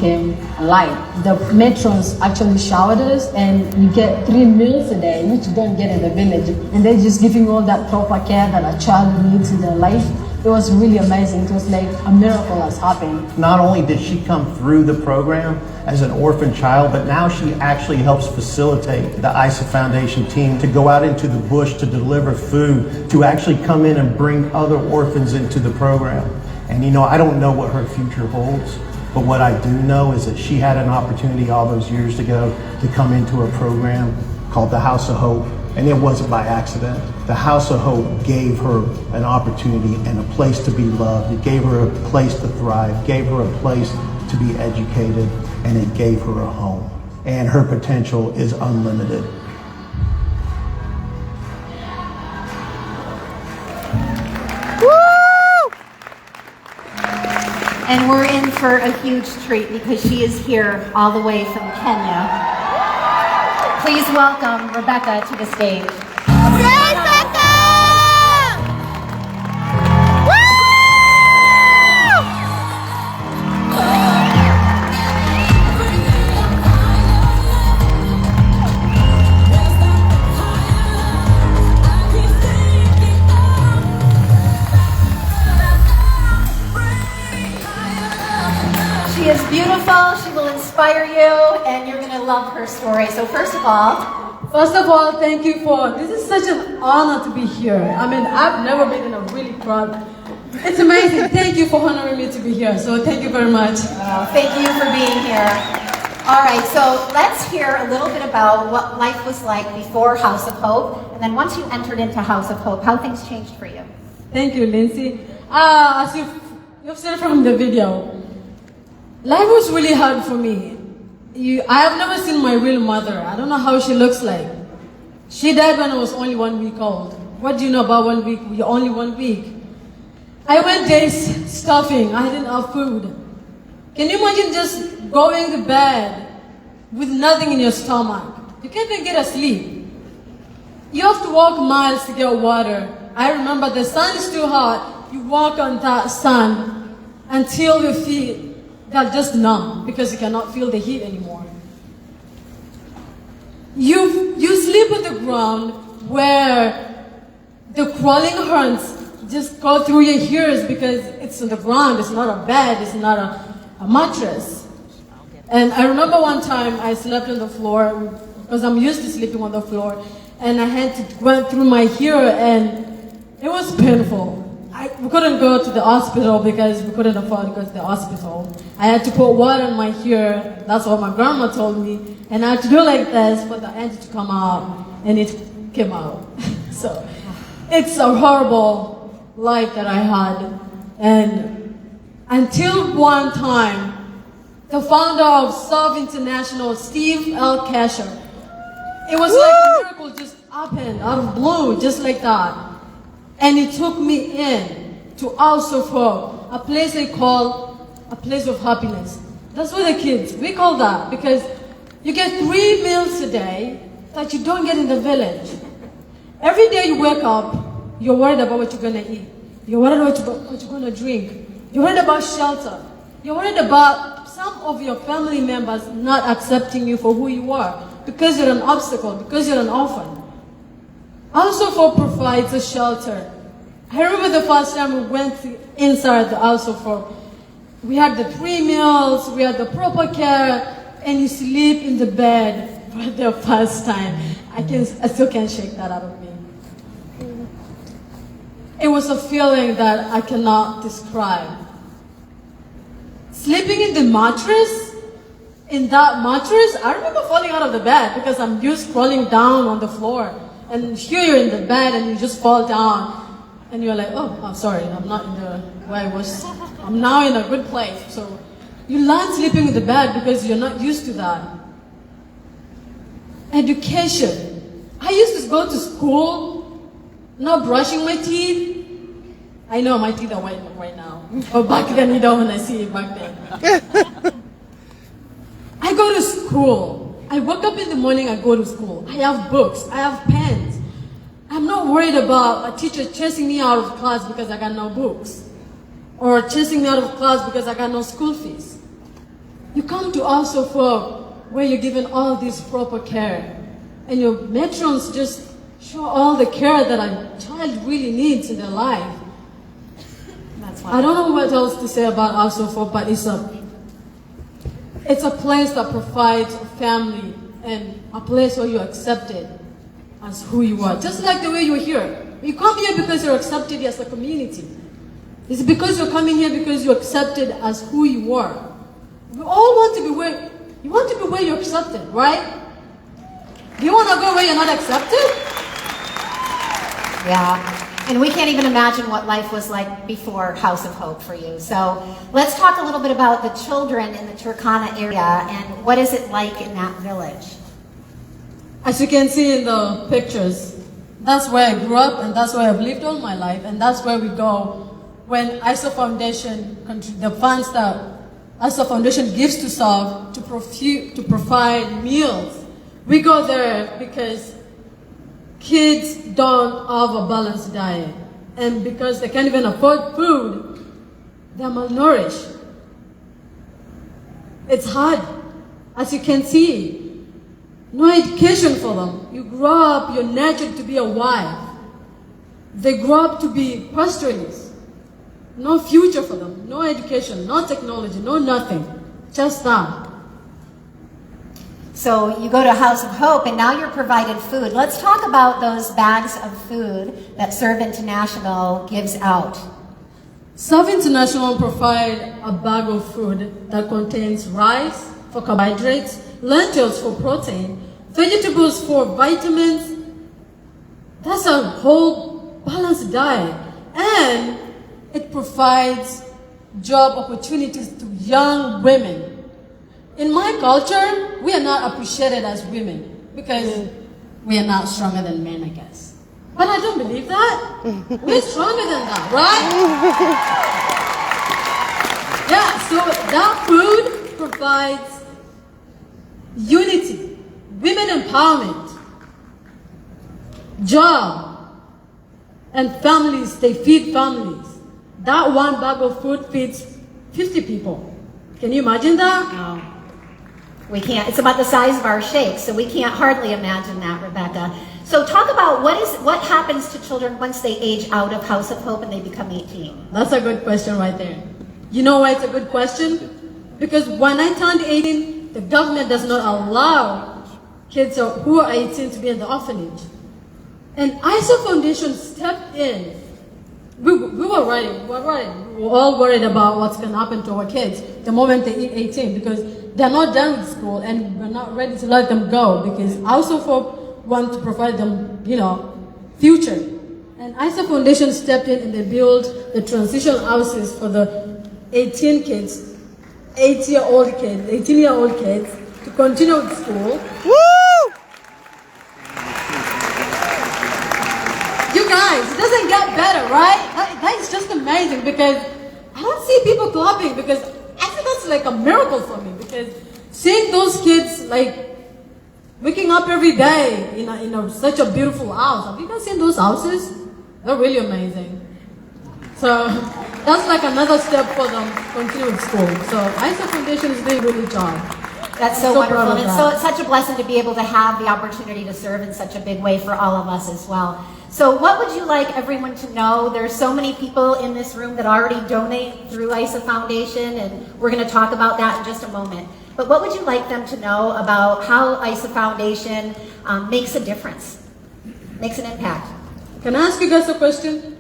became alive. The matrons actually showered us, and you get 3 meals a day, which you don't get in the village. And they're just giving all that proper care that a child needs in their life. It was really amazing. It was like a miracle has happened. Not only did she come through the program as an orphan child, but now she actually helps facilitate the ISA Foundation team to go out into the bush to deliver food, to actually come in and bring other orphans into the program. And you know, I don't know what her future holds, but what I do know is that she had an opportunity all those years ago to come into a program called the House of Hope. And it wasn't by accident. The House of Hope gave her an opportunity and a place to be loved. It gave her a place to thrive, gave her a place to be educated, and it gave her a home. And her potential is unlimited. Woo! And we're in for a huge treat because she is here all the way from Kenya. Please welcome Rebecca to the stage. Rebecca! Woo! She is beautiful, she will inspire you, and you're going to love her story. So first of all, thank you for, this is such an honor to be here. I mean, I've never been in a really crowd. It's amazing. Thank you for honoring me to be here. So thank you very much. Thank you for being here. All right, so let's hear a little bit about what life was like before House of Hope, and then once you entered into House of Hope, how things changed for you. Thank you, Lindsay. As you've seen from the video, life was really hard for me. I have never seen my real mother. I don't know how she looks like. She died when I was only 1 week old. What do you know about 1 week? You're only 1 week. I went days starving. I didn't have food. Can you imagine just going to bed with nothing in your stomach? You can't even get asleep. You have to walk miles to get water. I remember the sun is too hot. You walk on that sun until your feet got just numb because you cannot feel the heat anymore. You sleep on the ground where the crawling horns just go through your ears because it's on the ground, it's not a bed, it's not a mattress. And I remember one time I slept on the floor because I'm used to sleeping on the floor, and I had to go through my ear, and it was painful. We couldn't go to the hospital because we couldn't afford to go to the hospital. I had to put water in my ear. That's what my grandma told me. And I had to do like this for the energy to come out, and it came out. So it's a horrible life that I had. And until one time, the founder of Solve International, Steve L. Casher, it was like a miracle just happened out of blue, just like that. And he took me in to House of Hope, a place they call a place of happiness. That's what the kids, we call that, because you get 3 meals a day that you don't get in the village. Every day you wake up, you're worried about what you're gonna eat. You're worried about what you're gonna drink. You're worried about shelter. You're worried about some of your family members not accepting you for who you are because you're an obstacle, because you're an orphan. House of Hope provides a shelter. I remember the first time we went inside the House of Hope. We had the 3 meals, we had the proper care, and you sleep in the bed for the first time. I still can't shake that out of me. It was a feeling that I cannot describe. Sleeping in the mattress, in that mattress, I remember falling out of the bed because I'm used to crawling down on the floor. And here you're in the bed and you just fall down. And you're like, oh, I'm sorry, I'm not in the where I was. I'm now in a good place. So you learn sleeping in the bed because you're not used to that. Education. I used to go to school, not brushing my teeth. I know my teeth are white right now. But back then, you don't want to see it back then. I go to school. I wake up in the morning, I go to school. I have books, I have pens. I'm not worried about a teacher chasing me out of class because I got no books. Or chasing me out of class because I got no school fees. You come to also for where you're given all this proper care. And your matrons just show all the care that a child really needs in their life. That's I don't know what else to say about also for, but it's a place that provides a family and a place where you're accepted as who you are. Just like the way you're here. You come here because you're accepted as a community. It's because you're coming here because you're accepted as who you are. We all want to be where you want to be where you're accepted, right? Do you want to go where you're not accepted? Yeah, and we can't even imagine what life was like before House of Hope for you. So let's talk a little bit about the children in the Turkana area and what is it like in that village? As you can see in the pictures, that's where I grew up and that's where I've lived all my life, and that's where we go when ISO Foundation, the funds that ISO Foundation gives to SOF to provide meals. We go there because kids don't have a balanced diet, and because they can't even afford food, they're malnourished. It's hard, as you can see. No education for them. You grow up, you're nurtured to be a wife. They grow up to be pastoralists. No future for them, no education, no technology, no nothing, just that. So you go to House of Hope and now you're provided food. Let's talk about those bags of food that Serve International gives out. Serve International provide a bag of food that contains rice for carbohydrates, lentils for protein, vegetables for vitamins. That's a whole balanced diet. And it provides job opportunities to young women. In my culture, we are not appreciated as women because we are not stronger than men, I guess. But I don't believe that. We're stronger than that, right? Yeah, so that food provides unity, women empowerment, job, and families, they feed families. That one bag of food feeds 50 people. Can you imagine that? No. We can't. It's about the size of our shakes, so we can't hardly imagine that, Rebecca. So talk about what happens to children once they age out of House of Hope and they become 18. That's a good question right there. You know why it's a good question? Because when I turned 18, the government does not allow kids who are 18 to be in the orphanage. And ISO Foundation stepped in. We were worried. We were all worried about what's going to happen to our kids the moment they hit 18 because they're not done with school and we're not ready to let them go because ISO want to provide them, future. And ISO Foundation stepped in and they built the transition houses for the 18 kids, 18-year-old kids to continue with school. Woo! You guys, it doesn't get better, right? That is just amazing because I don't see people clapping because I think that's like a miracle for me because seeing those kids like waking up every day in such a beautiful house. Have you guys seen those houses? They're really amazing. So that's like another step for them to continue with school. So ISO Foundation is doing a really good job. That's so So wonderful. proud of And that. so it's such a blessing to be able to have the opportunity to serve in such a big way for all of us as well. So what would you like everyone to know? There's so many people in this room that already donate through ISA Foundation, and we're going to talk about that in just a moment. But what would you like them to know about how ISA Foundation makes a difference, makes an impact? Can I ask you guys a question?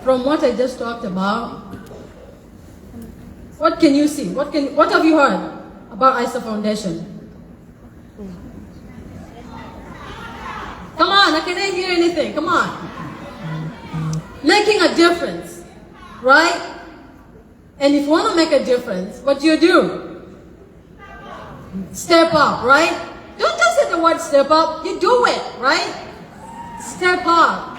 From what I just talked about, what can you see? What have you heard about ISA Foundation? Come on, I can't hear anything. Come on. Making a difference, right? And if you want to make a difference, what do you do? Step up, right? Don't just say the word step up. You do it, right? Step up.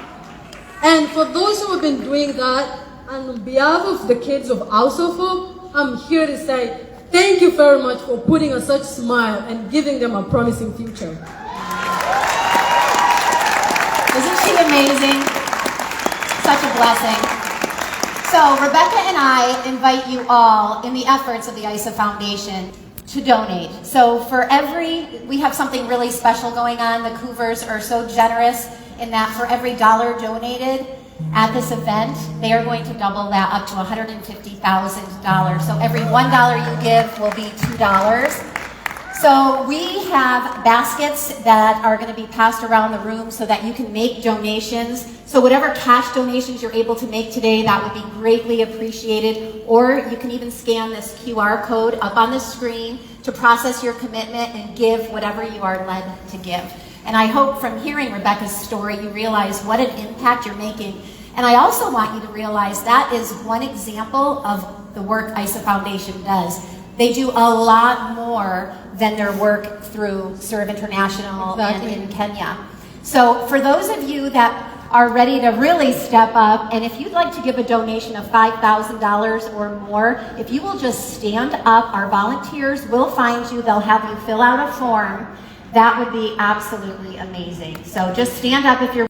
And for those who have been doing that, on behalf of the kids of House of Hope, I'm here to say thank you very much for putting on such smile and giving them a promising future. Isn't she amazing? Such a blessing. So Rebecca and I invite you all in the efforts of the ISA Foundation to donate. So we have something really special going on. The Cougars are so generous in that for every dollar donated at this event, they are going to double that up to $150,000. So every $1 you give will be $2. So we have baskets that are going to be passed around the room so that you can make donations. So whatever cash donations you're able to make today, that would be greatly appreciated. Or you can even scan this QR code up on the screen to process your commitment and give whatever you are led to give. And I hope from hearing Rebecca's story, you realize what an impact you're making. And I also want you to realize that is one example of the work ISA Foundation does. They do a lot more than their work through Serve International and in Kenya. So for those of you that are ready to really step up, and if you'd like to give a donation of $5,000 or more, if you will just stand up, our volunteers will find you. They'll have you fill out a form. That would be absolutely amazing. So just stand up if you're